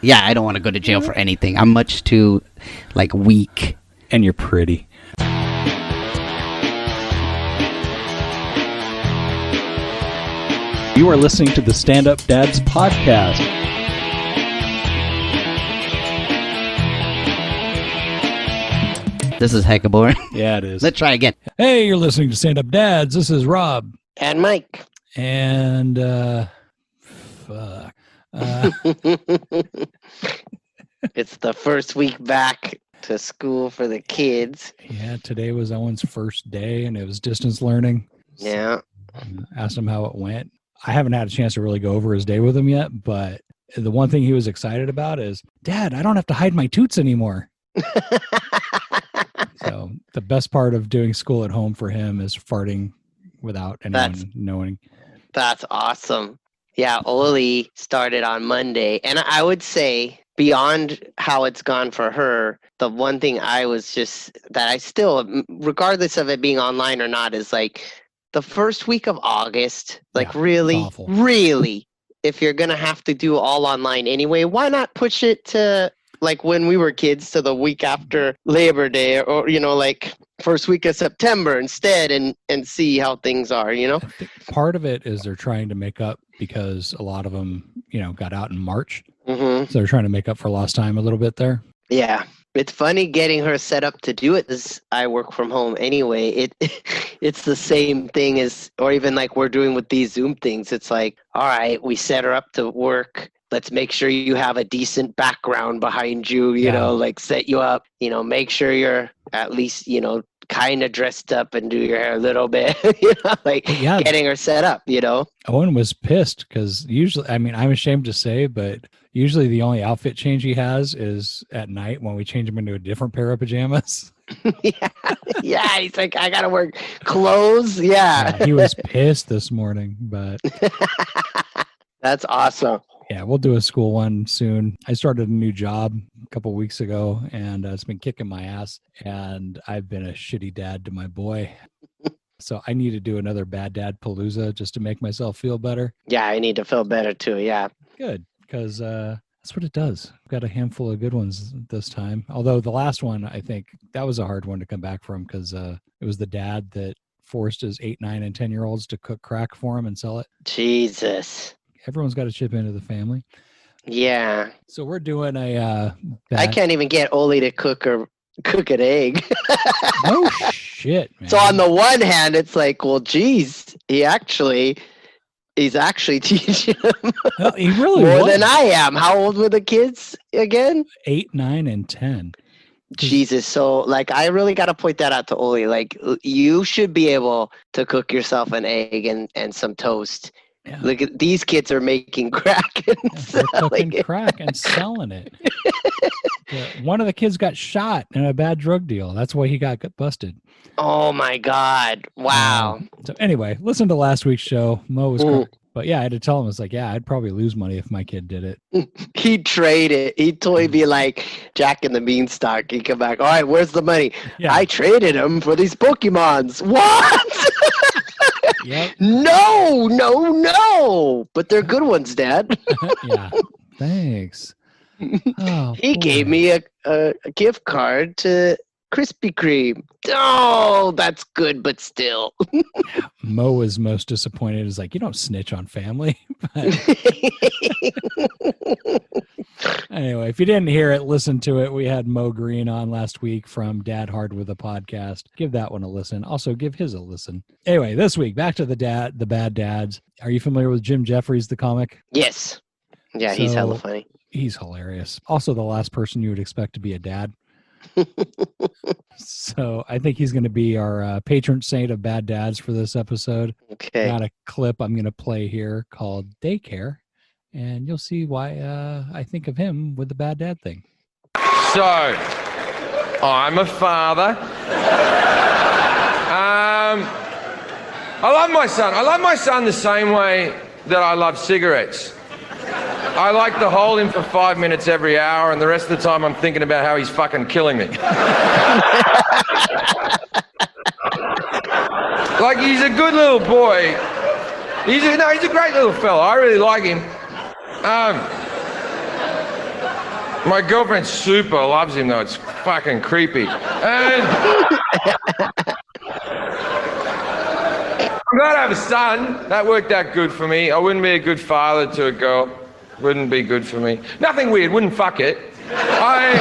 Yeah, I don't want to go to jail for anything. I'm much too, weak. And you're pretty. You are listening to the Stand Up Dads podcast. This is hecka boring. Yeah, it is. Let's try again. Hey, you're listening to Stand Up Dads. This is Rob. And Mike. And, fuck. It's the first week back to school for the kids. Yeah, today was Owen's first day, and it was distance learning. Yeah. Asked him how it went. I haven't had a chance to really go over his day with him yet, but the one thing he was excited about is, Dad, I don't have to hide my toots anymore. So the best part of doing school at home for him is farting without anyone knowing. That's awesome. Yeah, Oli started on Monday. And I would say beyond how it's gone for her, the one thing I still, regardless of it being online or not, is the first week of August, really, if you're going to have to do all online anyway, why not push it to when we were kids to the week after Labor Day or first week of September instead and see how things are, I think part of it is they're trying to make up because a lot of them, got out in March. Mm-hmm. So they're trying to make up for lost time a little bit there. Yeah. It's funny getting her set up to do it as I work from home anyway. It's the same thing or even we're doing with these Zoom things. It's all right, we set her up to work. Let's make sure you have a decent background behind you, set you up, make sure you're at least, kind of dressed up and do your hair a little bit, getting her set up, Owen was pissed because usually, I'm ashamed to say, but usually the only outfit change he has is at night when we change him into a different pair of pajamas. Yeah. He's I got to wear clothes. Yeah. He was pissed this morning, but that's awesome. Yeah, we'll do a school one soon. I started a new job a couple of weeks ago, and it's been kicking my ass. And I've been a shitty dad to my boy. So I need to do another Bad Dad Palooza just to make myself feel better. Yeah, I need to feel better too, yeah. Good, because that's what it does. I've got a handful of good ones this time. Although the last one, I think, that was a hard one to come back from because it was the dad that forced his 8, 9, and 10-year-olds to cook crack for him and sell it. Jesus. Everyone's got to chip into the family. Yeah. So we're doing I can't even get Oli to cook an egg. No shit, man. So on the one hand, it's well, geez, he's actually teaching him well, he really more than I am. How old were the kids again? 8, 9, and 10. Jesus. So I really got to point that out to Oli. You should be able to cook yourself an egg and some toast. Yeah. Look at these kids are making crack and selling it. Crack and selling it. One of the kids got shot in a bad drug deal. That's why he got busted. Oh my God. Wow. So anyway, listen to last week's show. Mo was correct. But yeah, I had to tell him, it's I'd probably lose money if my kid did it. He'd trade it. He'd totally be like Jack and the Beanstalk. He'd come back. All right, where's the money? Yeah. I traded him for these Pokemons. What? Yep. No. But they're good ones, Dad. Yeah. Thanks. Oh, he gave me a gift card to Krispy Kreme. Oh, that's good, but still. Mo was most disappointed. Is you don't snitch on family. Anyway, if you didn't hear it, listen to it. We had Mo Green on last week from Dad Hard with a Podcast. Give that one a listen. Also, give his a listen. Anyway, this week, back to the Bad Dads. Are you familiar with Jim Jeffries, the comic? Yes. Yeah, he's hella funny. He's hilarious. Also, the last person you would expect to be a dad. So I think he's going to be our patron saint of bad dads for this episode. Okay. Got a clip I'm going to play here called Daycare, and you'll see why I think of him with the bad dad thing. So, I'm a father. I love my son. I love my son the same way that I love cigarettes. I like to hold him for 5 minutes every hour, and the rest of the time I'm thinking about how he's fucking killing me. He's a good little boy. He's a great little fella. I really like him. My girlfriend super loves him though. It's fucking creepy. And I'm glad I have a son. That worked out good for me. I wouldn't be a good father to a girl. Wouldn't be good for me. Nothing weird. Wouldn't fuck it. I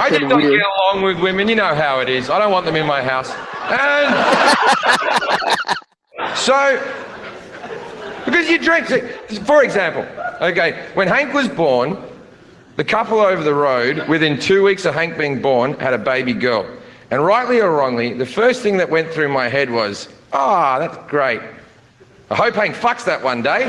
just don't get along with women. You know how it is. I don't want them in my house. And so, because you drink, for example, okay, when Hank was born, the couple over the road, within 2 weeks of Hank being born, had a baby girl. And rightly or wrongly, the first thing that went through my head was, that's great. I hope Hank fucks that one day.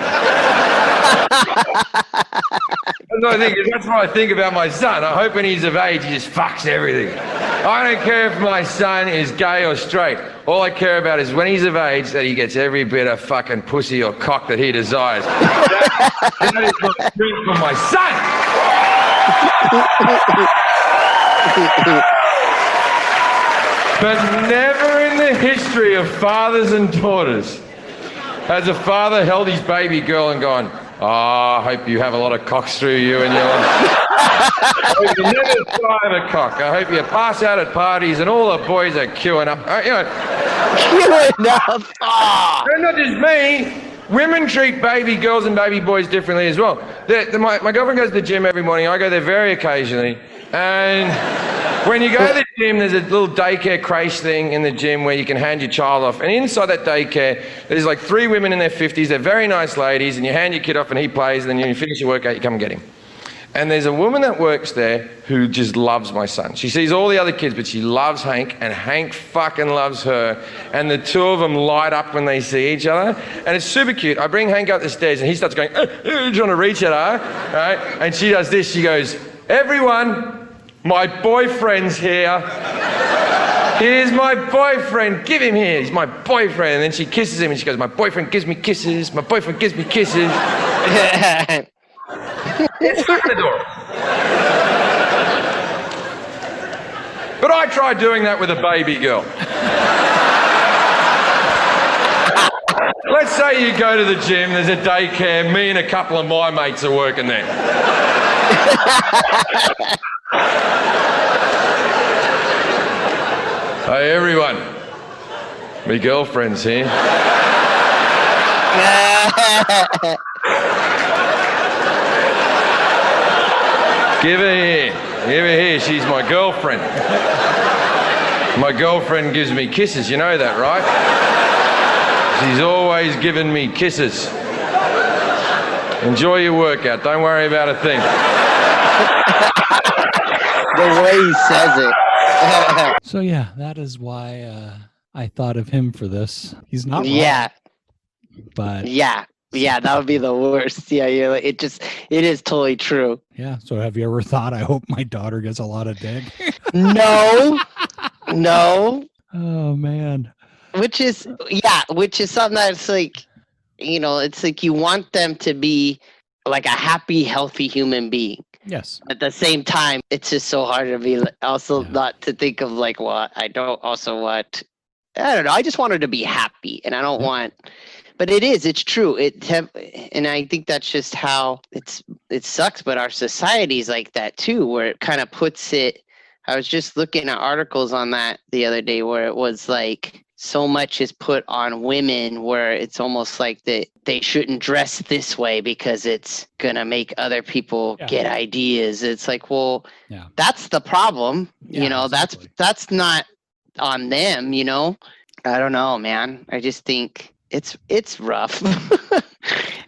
That's what I think about my son. I hope when he's of age, he just fucks everything. I don't care if my son is gay or straight. All I care about is when he's of age, that he gets every bit of fucking pussy or cock that he desires. That is my dream for my son. But never in the history of fathers and daughters has a father held his baby girl and gone, I hope you have a lot of cocks through you and your life. I hope you never die of a cock. I hope you pass out at parties and all the boys are queuing up. Queuing up. And not just me. Women treat baby girls and baby boys differently as well. My girlfriend goes to the gym every morning. I go there very occasionally. And when you go to the gym, there's a little daycare creche thing in the gym where you can hand your child off. And inside that daycare, there's like 3 women in their 50s. They're very nice ladies. And you hand your kid off and he plays. And then you finish your workout, you come and get him. And there's a woman that works there who just loves my son. She sees all the other kids, but she loves Hank, and Hank fucking loves her. And the two of them light up when they see each other. And it's super cute. I bring Hank up the stairs, and he starts going, trying to reach at her, right? And she does this. She goes, everyone, my boyfriend's here. Here's my boyfriend. Give him here. He's my boyfriend. And then she kisses him, and she goes, my boyfriend gives me kisses. My boyfriend gives me kisses. It's fucking adorable. But I tried doing that with a baby girl. Let's say you go to the gym, there's a daycare, me and a couple of my mates are working there. Hey everyone, my girlfriend's here. Give her here. Give her here. She's my girlfriend. My girlfriend gives me kisses. You know that, right? She's always giving me kisses. Enjoy your workout. Don't worry about a thing. The way he says it. So yeah, that is why I thought of him for this. He's not wrong, Yeah. but Yeah, that would be the worst. Yeah, it is totally true. yeah. So have you ever thought, I hope my daughter gets a lot of dick? No. Oh man. Which is something that's like, it's like you want them to be like a happy, healthy human being. Yes. At the same time, it's just so hard to be also not to think of like, well, I don't know. I just want her to be happy, and I don't want. But it's true. And I think that's just how it sucks. But our society's like that too, where it kind of puts it. I was just looking at articles on that the other day where it was like so much is put on women where it's almost like they shouldn't dress this way because it's gonna make other people get ideas. It's like, well, that's the problem. Exactly. That's not on them. I don't know, man. I just think it's rough.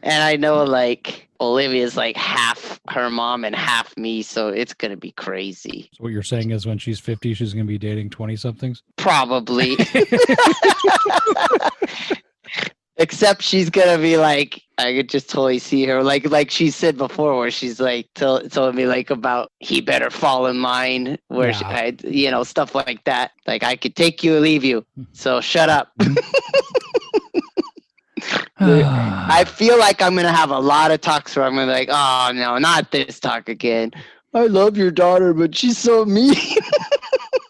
And I know like Olivia's like half her mom and half me, so it's gonna be crazy. So what you're saying is when she's 50, she's going to be dating 20-somethings? Probably. Except she's gonna be like, I could just totally see her like she said before, where she's like told me like about he better fall in line, where stuff like that. Like I could take you or leave you, so shut up. I feel like I'm gonna have a lot of talks where I'm gonna be like, oh no, not this talk again. I love your daughter, but she's so mean.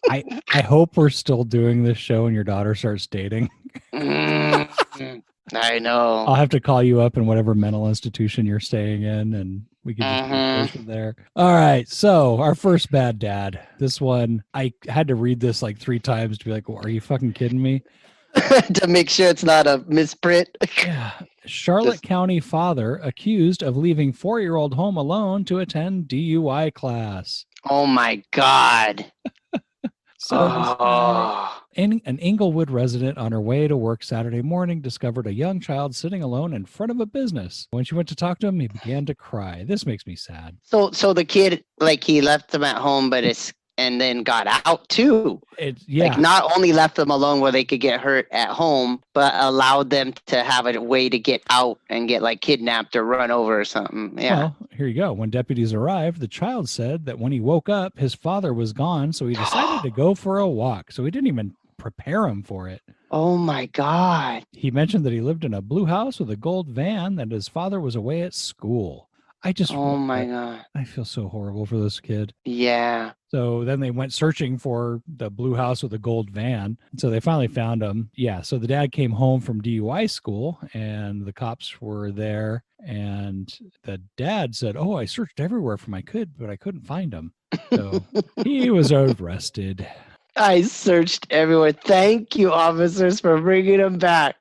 I hope we're still doing this show and your daughter starts dating. I know. I'll have to call you up in whatever mental institution you're staying in, and we can just do from there. All right. So our first bad dad. This one, I had to read this like 3 times to be like, well, are you fucking kidding me? To make sure it's not a misprint. Yeah. Charlotte County father accused of leaving 4-year-old home alone to attend DUI class. Oh my God. So an Inglewood resident on her way to work Saturday morning discovered a young child sitting alone in front of a business. When she went to talk to him, he began to cry. This makes me sad. So the kid, like, he left them at home, and then got out too. Like, not only left them alone where they could get hurt at home, but allowed them to have a way to get out and get like kidnapped or run over or something. Yeah. Well, here you go. When deputies arrived, the child said that when he woke up, his father was gone, so he decided to go for a walk. So he didn't even prepare him for it. Oh my God. He mentioned that he lived in a blue house with a gold van, that his father was away at school. Oh my God. I feel so horrible for this kid. Yeah. So then they went searching for the blue house with a gold van. So they finally found him. Yeah. So the dad came home from DUI school and the cops were there. And the dad said, oh, I searched everywhere for my kid, but I couldn't find him. So he was arrested. I searched everywhere. Thank you, officers, for bringing him back.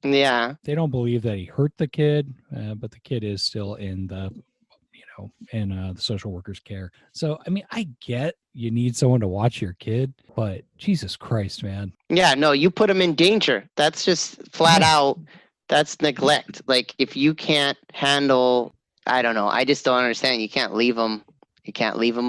Yeah. They don't believe that he hurt the kid, but the kid is still in the the social worker's care. So, I mean, I get you need someone to watch your kid, but Jesus Christ, man. Yeah, no, you put him in danger. That's just flat out, that's neglect. Like, if you can't handle, I don't know, I just don't understand. You can't leave him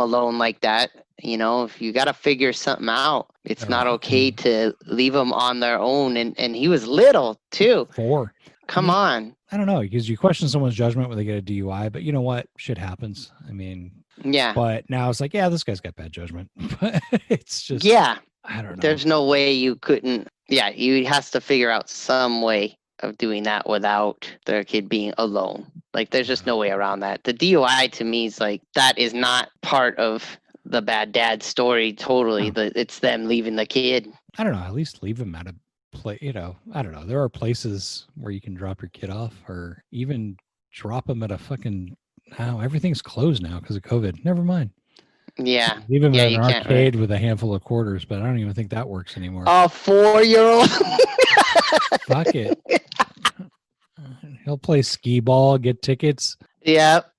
alone like that. You know, if you got to figure something out, it's not okay to leave them on their own. And he was little too. 4. Come on. I don't know, because you question someone's judgment when they get a DUI, but you know what? Shit happens. I mean, yeah. But now it's like, yeah, this guy's got bad judgment. But it's just, yeah. I don't know. There's no way you couldn't. Yeah, you has to figure out some way of doing that without their kid being alone. Like, there's just no way around that. The DUI to me is like, that is not part of the bad dad story. Totally. It's them leaving the kid. I don't know. At least leave him at a place. You know, I don't know. There are places where you can drop your kid off, or even drop him at a fucking. Now everything's closed now because of COVID. Never mind. Yeah. Leave him at an arcade with a handful of quarters, but I don't even think that works anymore. A 4-year-old. Fuck it. He'll play skee ball, get tickets. Yep.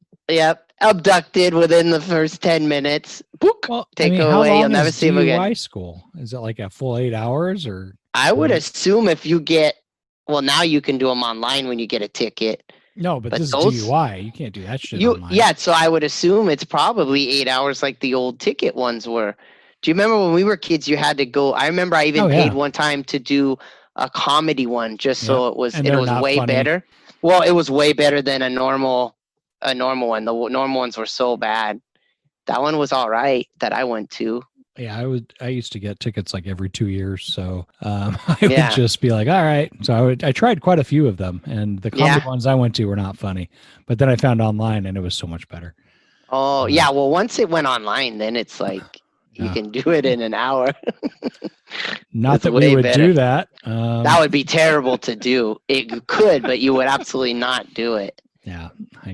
Abducted within the first 10 minutes. Book. Well, Take away. You'll never see him again. DUI school? Is it like a full 8 hours or? I would assume if you get, well, now you can do them online when you get a ticket. No, but this is DUI. You can't do that shit online. Yeah, so I would assume it's probably 8 hours like the old ticket ones were. Do you remember when we were kids, you had to go? I remember I even paid one time to do a comedy one just so it was way funny. Better. Well, it was way better than a normal one. The normal ones were so bad. That one was all right that I went to. Yeah, I used to get tickets like every 2 years, so I would just be like, all right. So I tried quite a few of them, and the comedy ones I went to were not funny. But then I found online, and it was so much better. Oh yeah, well once it went online, then it's like you can do it in an hour. Not that we would do that. That would be terrible to do. It could, but you would absolutely not do it. Yeah.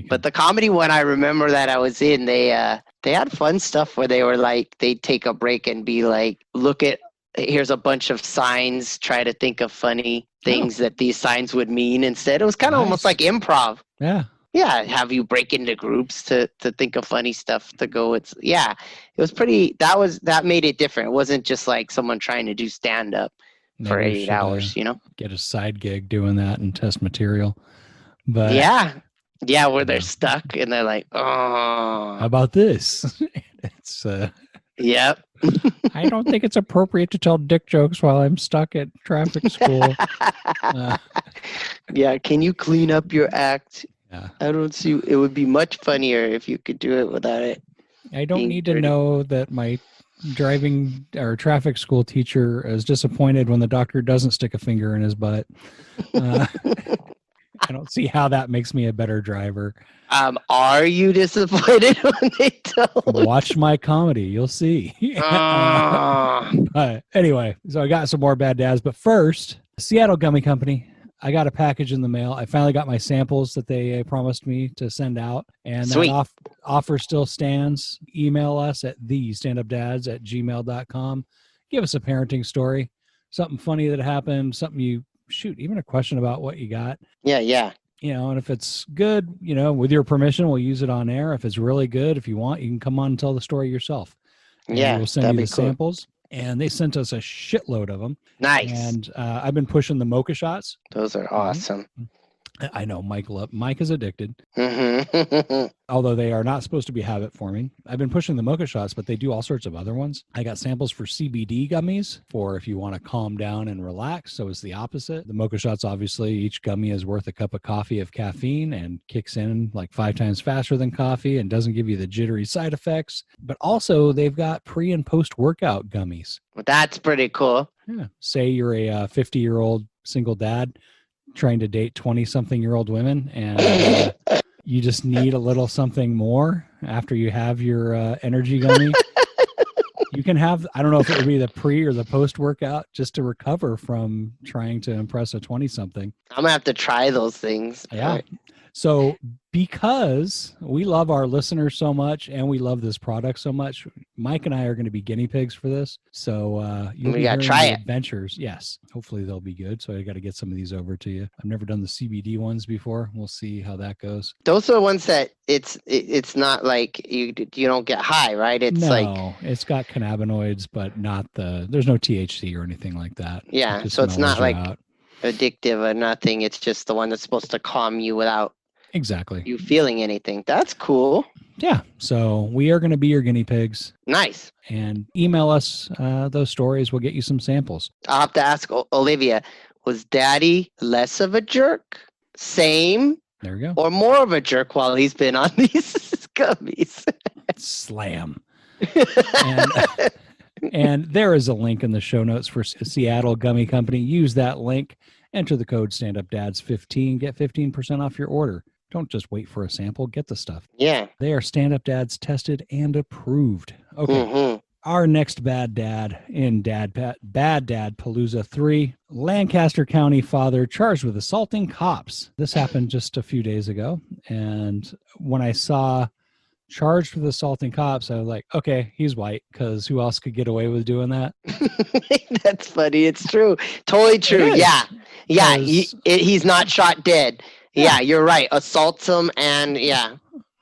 But the comedy one, I remember that I was in, they had fun stuff where they were like, they'd take a break and be like, here's a bunch of signs, try to think of funny things that these signs would mean instead. It was kind of almost like improv. Yeah. Yeah. Have you break into groups to think of funny stuff to go. It was pretty, that made it different. It wasn't just like someone trying to do stand up for 8 hours, you know? Get a side gig doing that and test material. But yeah, where they're stuck and they're like, oh. How about this? It's Yep. I don't think it's appropriate to tell dick jokes while I'm stuck at traffic school. Yeah, can you clean up your act? Yeah. I don't see. It would be much funnier if you could do it without it. I don't need to know that my driving or traffic school teacher is disappointed when the doctor doesn't stick a finger in his butt. I don't see how that makes me a better driver. Are you disappointed when they don't? Watch my comedy. You'll see. Anyway, so I got some more bad dads. But first, Seattle Gummy Company I got a package in the mail. I finally got my samples that they promised me to send out. And Sweet. that offer still stands. Email us at thestandupdads@gmail.com. Give us a parenting story, something funny that happened, something even a question about what you got. Yeah. And if it's good, with your permission, we'll use it on air. If it's really good, if you want, you can come on and tell the story yourself. And we'll send you the samples. And they sent us a shitload of them. Nice. And I've been pushing the mocha shots. Those are awesome. I know Mike is addicted. Mm-hmm. Although they are not supposed to be habit forming. I've been pushing the mocha shots, but they do all sorts of other ones. I got samples for CBD gummies for if you want to calm down and relax. So it's the opposite. The mocha shots, obviously, each gummy is worth a cup of coffee of caffeine and kicks in like 5 times faster than coffee and doesn't give you the jittery side effects. But also they've got pre and post workout gummies. Well, that's pretty cool. Yeah. Say you're a 50-year-old single dad trying to date 20-something-year-old women, and you just need a little something more after you have your energy gummy. You can have, I don't know if it would be the pre or the post workout, just to recover from trying to impress a 20-something. I'm going to have to try those things. Yeah. So because we love our listeners so much and we love this product so much, Mike and I are going to be guinea pigs for this. So you'll be hearing the adventures. Yes. Hopefully they'll be good. So I got to get some of these over to you. I've never done the CBD ones before. We'll see how that goes. Those are the ones that it's not like you don't get high, right? It's it's got cannabinoids, but there's no THC or anything like that. Yeah. So it's not like addictive or nothing. It's just the one that's supposed to calm you without you feeling anything. That's cool. Yeah. So we are going to be your guinea pigs. Nice. And email us those stories. We'll get you some samples. I'll have to ask Olivia, was Daddy less of a jerk, same, there we go, or more of a jerk while he's been on these gummies? Slam. And there is a link in the show notes for Seattle Gummy Company. Use that link. Enter the code StandUpDads15. Get 15% off your order. Don't just wait for a sample. Get the stuff. Yeah. They are Stand Up Dads tested and approved. Okay. Mm-hmm. Our next bad dad in Bad Dad Palooza 3, Lancaster County father charged with assaulting cops. This happened just a few days ago. And when I saw charged with assaulting cops, I was like, okay, he's white, because who else could get away with doing that? That's funny. It's true. Totally true. Yeah. Yeah. He's not shot dead. Yeah, you're right. Assaults him and yeah.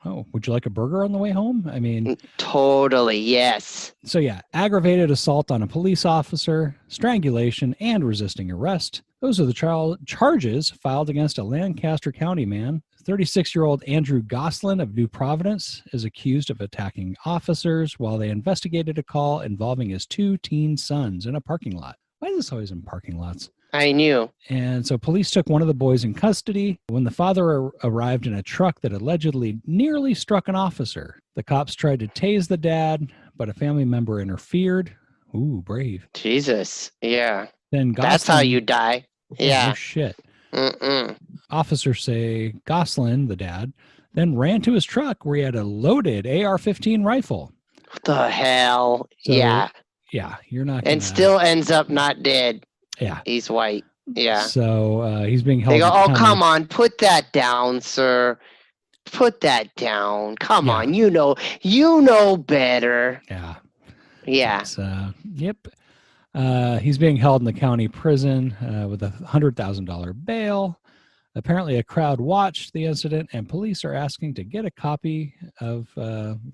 Oh, would you like a burger on the way home? I mean, totally. Yes. So yeah, aggravated assault on a police officer, strangulation, and resisting arrest. Those are the charges filed against a Lancaster County man. 36-year-old Andrew Goslin of New Providence is accused of attacking officers while they investigated a call involving his 2 teen sons in a parking lot. Why is this always in parking lots? I knew. And so police took one of the boys in custody when the father arrived in a truck that allegedly nearly struck an officer. The cops tried to tase the dad, but a family member interfered. Ooh, brave. Jesus. Yeah. Then Goslin, that's how you die. Yeah. Oh, shit. Mm-mm. Officers say Goslin, the dad, then ran to his truck where he had a loaded AR-15 rifle. What the hell? So, yeah. Yeah, you're not and still ends up not dead. Yeah. He's white. Yeah. So he's being held. They go, oh, come on. Put that down, sir. Put that down. Come on. You know better. Yeah. Yeah. Yep. He's being held in the county prison with a $100,000 bail. Apparently, a crowd watched the incident, and police are asking to get a copy of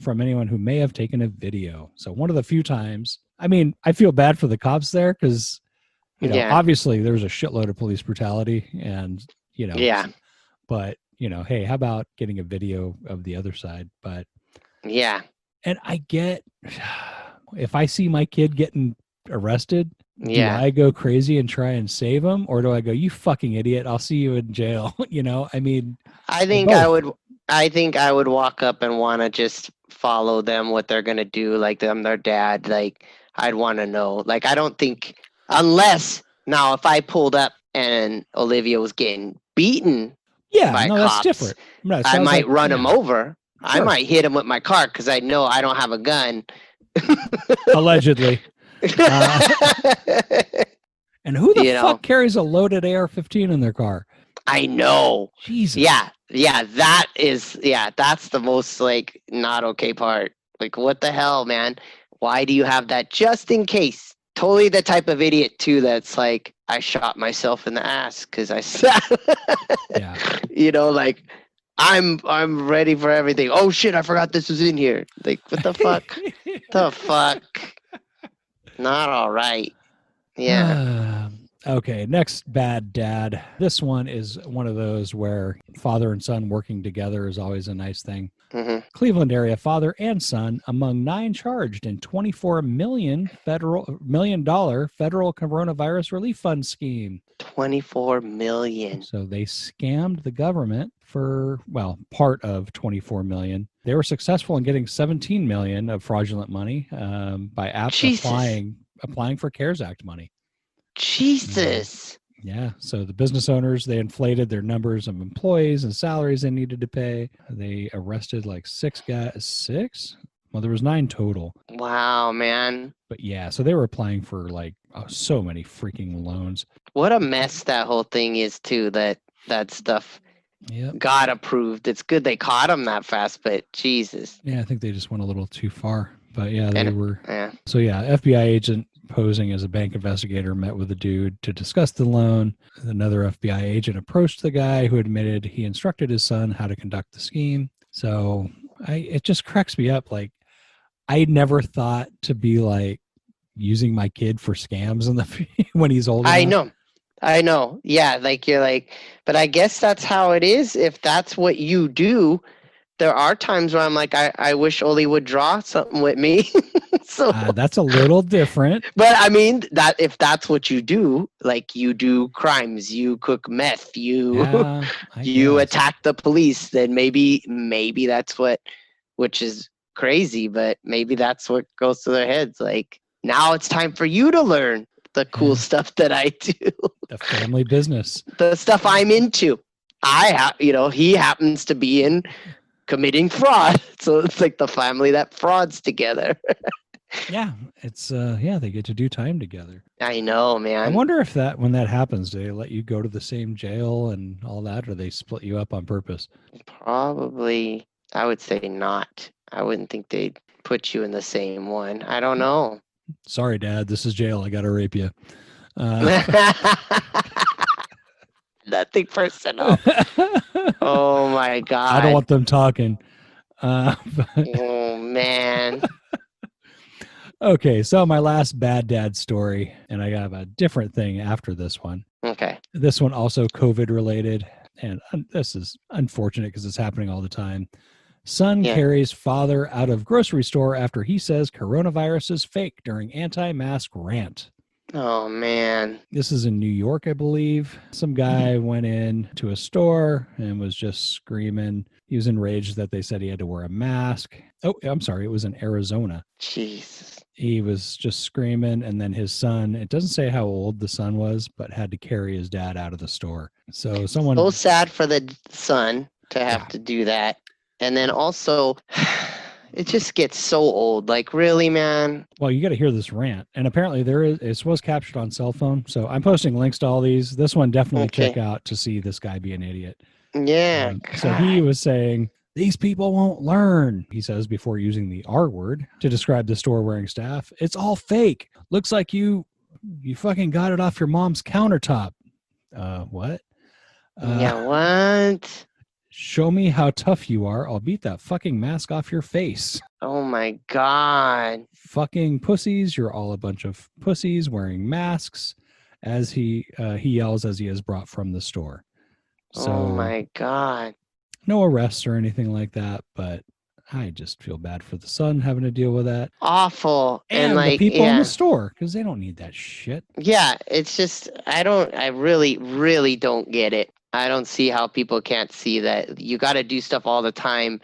from anyone who may have taken a video. So one of the few times, I mean, I feel bad for the cops there because, obviously there's a shitload of police brutality and, yeah. But, hey, how about getting a video of the other side? But yeah. And I get, if I see my kid getting arrested, do I go crazy and try and save him, or do I go, you fucking idiot, I'll see you in jail? I mean, I think I would walk up and want to just follow them, what they're going to do. Like their dad, like I'd want to know, like, I don't think, unless now, if I pulled up and Olivia was getting beaten by cops, that's different. I might run him over. Sure. I might hit him with my car because I know I don't have a gun. Allegedly. And who the You fuck know? carries a loaded AR-15 in their car? I know. Jesus. Yeah, that's the most like not okay part. Like, what the hell, man? Why do you have that just in case? Totally the type of idiot too that's like, I shot myself in the ass because I sat. Yeah. You know, like I'm ready for everything. Oh shit, I forgot this was in here. Like, what the fuck? The fuck? Not all right. Yeah. Okay, next bad dad. This one is one of those where father and son working together is always a nice thing. hmm Cleveland area father and son among 9 charged in $24 million federal coronavirus relief fund scheme. 24 million. So they scammed the government for, well, part of 24 million. They were successful in getting 17 million of fraudulent money by Jesus. applying for CARES Act money. Jesus. Yeah. So the business owners, they inflated their numbers of employees and salaries they needed to pay. They arrested like 6 guys. 6? Well, there was 9 total. Wow, man. But yeah, so they were applying for like so many freaking loans. What a mess that whole thing is too, that stuff Yep. got approved. It's good they caught him that fast, but Jesus. Yeah, I think they just went a little too far. But yeah, they And- were. Yeah. So yeah, FBI agent posing as a bank investigator met with the dude to discuss the loan. Another FBI agent approached the guy who admitted he instructed his son how to conduct the scheme. So it just cracks me up. Like, I never thought to be like using my kid for scams in the when he's old enough. I know. Yeah, like you're like, but I guess that's how it is. If that's what you do, there are times where I'm like, I wish Oli would draw something with me. So, That's a little different. but I mean that if that's what you do, like you do crimes, you cook meth, Yeah, you guess. attack the police, then maybe that's what, which is crazy, but maybe that's what goes to their heads. Like, now it's time for you to learn the cool Yeah. stuff that I do, The family business. the stuff I'm into. He happens to be in committing fraud, so it's like the family that frauds together. Yeah, it's they get to do time together. I know, man. I wonder if when that happens, do they let you go to the same jail and all that, or they split you up on purpose? Probably, I would say not. I wouldn't think they'd put you in the same one. I don't know. Sorry, Dad, this is jail. I got to rape you. Nothing personal. Oh my god. I don't want them talking. Oh man. Okay, so my last bad dad story, and I have a different thing after this one. Okay. This one also COVID related, and this is unfortunate because it's happening all the time. Son carries father out of grocery store after he says coronavirus is fake during anti-mask rant. Oh man. This is in New York, I believe. Some guy went in to a store and was just screaming. He was enraged that they said he had to wear a mask. Oh, I'm sorry. It was in Arizona. Jesus. He was just screaming, and then his son, it doesn't say how old the son was, but had to carry his dad out of the store. So someone... So sad for the son to have to do that. And then also, it just gets so old. Like, really, man? Well, you got to hear this rant. And apparently it was captured on cell phone. So I'm posting links to all these. This one definitely check out to see this guy be an idiot. Yeah. So he was saying, these people won't learn, he says, before using the R word to describe the store wearing staff. It's all fake. Looks like you fucking got it off your mom's countertop. What? What? Show me how tough you are. I'll beat that fucking mask off your face. Oh my God. Fucking pussies. You're all a bunch of pussies wearing masks, as he yells as he is brought from the store. So, oh my God. No arrests or anything like that, but I just feel bad for the son having to deal with that. Awful. And like, the people in the store, because they don't need that shit. Yeah, it's just, I really, really don't get it. I don't see how people can't see that you got to do stuff all the time.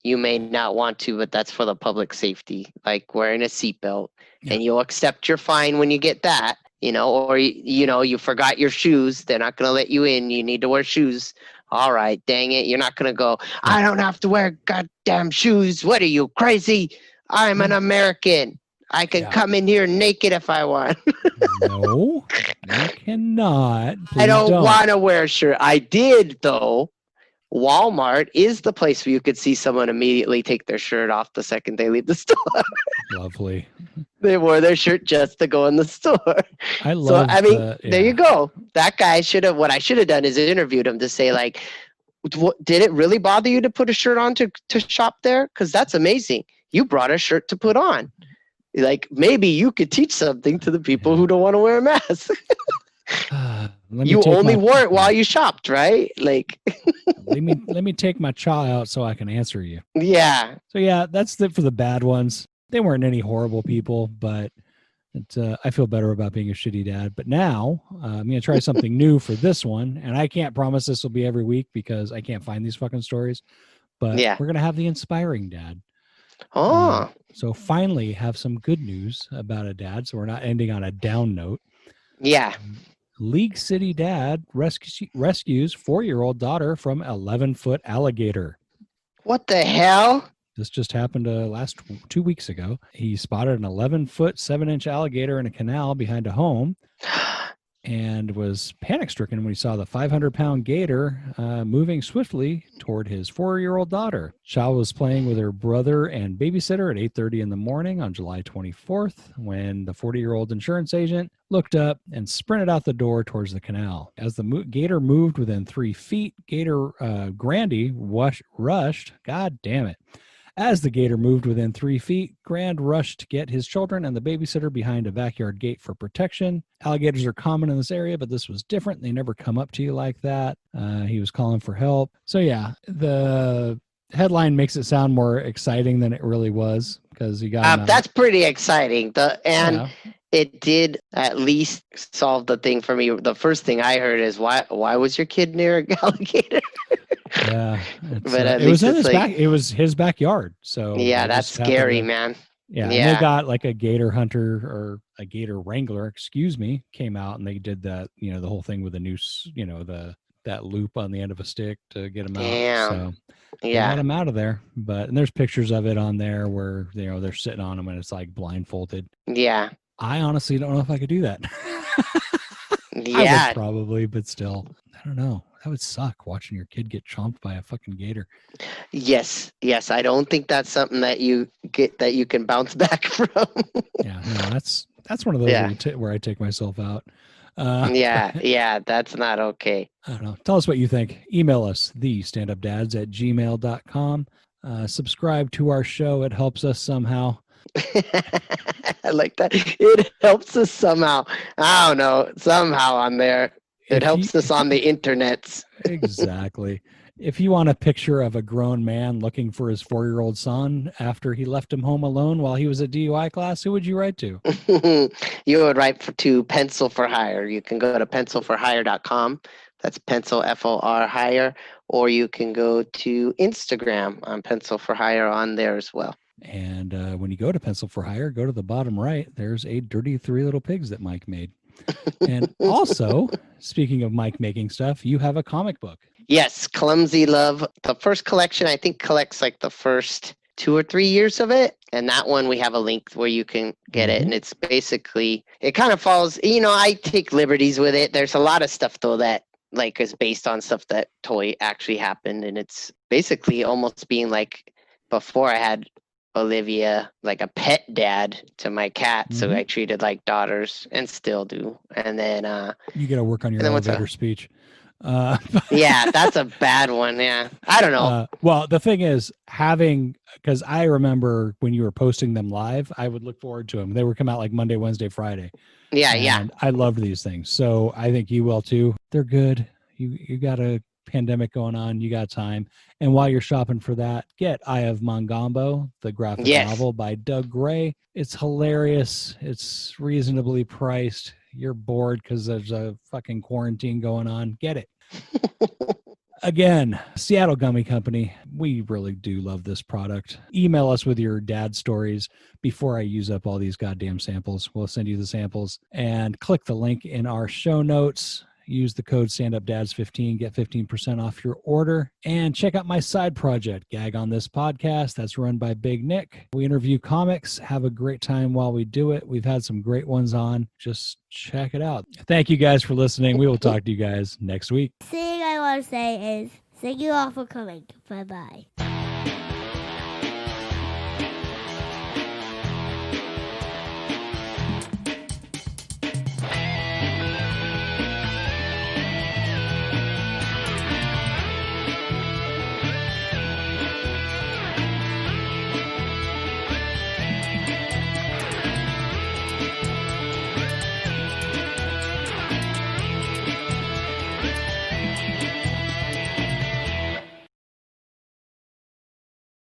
You may not want to, but that's for the public safety, like wearing a seatbelt. Yeah. And you'll accept your fine when you get that, or, you forgot your shoes. They're not going to let you in. You need to wear shoes. All right, dang it. You're not going to go, I don't have to wear goddamn shoes. What are you, crazy? I'm an American. I can come in here naked if I want. No, you cannot. I Please don't want to wear a shirt. I did, though. Walmart is the place where you could see someone immediately take their shirt off the second they leave the store. Lovely. They wore their shirt just to go in the store. I love. So, I mean, there you go. That guy what I should have done is interviewed him to say, like, did it really bother you to put a shirt on to shop there? Because that's amazing. You brought a shirt to put on. Like, maybe you could teach something to the people who don't want to wear a mask. You only wore it while you shopped, right? Like, let me take my chaw out so I can answer you. Yeah. So yeah, that's it for the bad ones. They weren't any horrible people, but I feel better about being a shitty dad. But now I'm going to try something new for this one, and I can't promise this will be every week because I can't find these fucking stories. But we're going to have the inspiring dad. Oh. So finally have some good news about a dad, so we're not ending on a down note. Yeah. League City dad rescues 4-year-old daughter from 11-foot alligator. What the hell? This just happened last 2 weeks ago. He spotted an 11-foot, 7-inch alligator in a canal behind a home and was panic-stricken when he saw the 500-pound gator moving swiftly toward his 4-year-old daughter. Shaw was playing with her brother and babysitter at 8:30 in the morning on July 24th when the 40-year-old insurance agent looked up and sprinted out the door towards the canal. As the gator moved within 3 feet, Grandy rushed. God damn it. As the gator moved within 3 feet, Grand rushed to get his children and the babysitter behind a backyard gate for protection. Alligators are common in this area, but this was different. They never come up to you like that. He was calling for help. So yeah, the headline makes it sound more exciting than it really was because he got. That's pretty exciting. It did at least solve the thing for me. The first thing I heard is why was your kid near an alligator? Yeah, but it was in his it was his backyard. So yeah, that's scary, man. Yeah, and they got like a gator hunter or a gator wrangler, came out and they did that. The whole thing with a noose. That loop on the end of a stick to get him out. Damn. So they got him out of there. And there's pictures of it on there where they're sitting on him and it's like blindfolded. Yeah. I honestly don't know if I could do that. Yeah. I would probably, but still, I don't know. That would suck watching your kid get chomped by a fucking gator. Yes. I don't think that's something that you can bounce back from. Yeah, no, that's one of those where I take myself out. Yeah, that's not okay. I don't know. Tell us what you think. Email us, thestandupdads@gmail.com. Subscribe to our show. It helps us somehow. I like that. It helps us somehow. I don't know. Somehow on there. It helps us on the internets. Exactly. If you want a picture of a grown man looking for his 4-year-old son after he left him home alone while he was at DUI class, who would you write to? You would write to Pencil for Hire. You can go to pencilforhire.com. That's pencil, F-O-R, hire. Or you can go to Instagram on Pencil for Hire on there as well. And when you go to Pencil for Hire, go to the bottom right. There's a dirty 3 little pigs that Mike made. And also, speaking of Mike making stuff, you have a comic book. Yes, Clumsy Love. The first collection, I think, collects like the first 2 or 3 years of it. And that one, we have a link where you can get it. And it's basically, it kind of follows, I take liberties with it. There's a lot of stuff, though, that like is based on stuff that totally actually happened. And it's basically almost being like before I had Olivia, like a pet dad to my cat. So I treated like daughters and still do. And then you got to work on your elevator speech. Yeah, that's a bad one. Yeah, I don't know. Well, the thing is, because I remember when you were posting them live, I would look forward to them. They would come out like Monday, Wednesday, Friday. Yeah. I loved these things, so I think you will too. They're good. You got a pandemic going on, you got time, and while you're shopping for that, get Eye of Mongombo, the graphic novel by Doug Gray. It's hilarious. It's reasonably priced. You're bored because there's a fucking quarantine going on. Get it. Again, Seattle Gummy Company. We really do love this product. Email us with your dad stories before I use up all these goddamn samples. We'll send you the samples and click the link in our show notes use the code StandUpDads15, get 15% off your order. And check out my side project, Gag on This Podcast. That's run by Big Nick. We interview comics, have a great time while we do it. We've had some great ones on. Just check it out. Thank you guys for listening. We will talk to you guys next week. Thing I want to say is thank you all for coming. Bye-bye.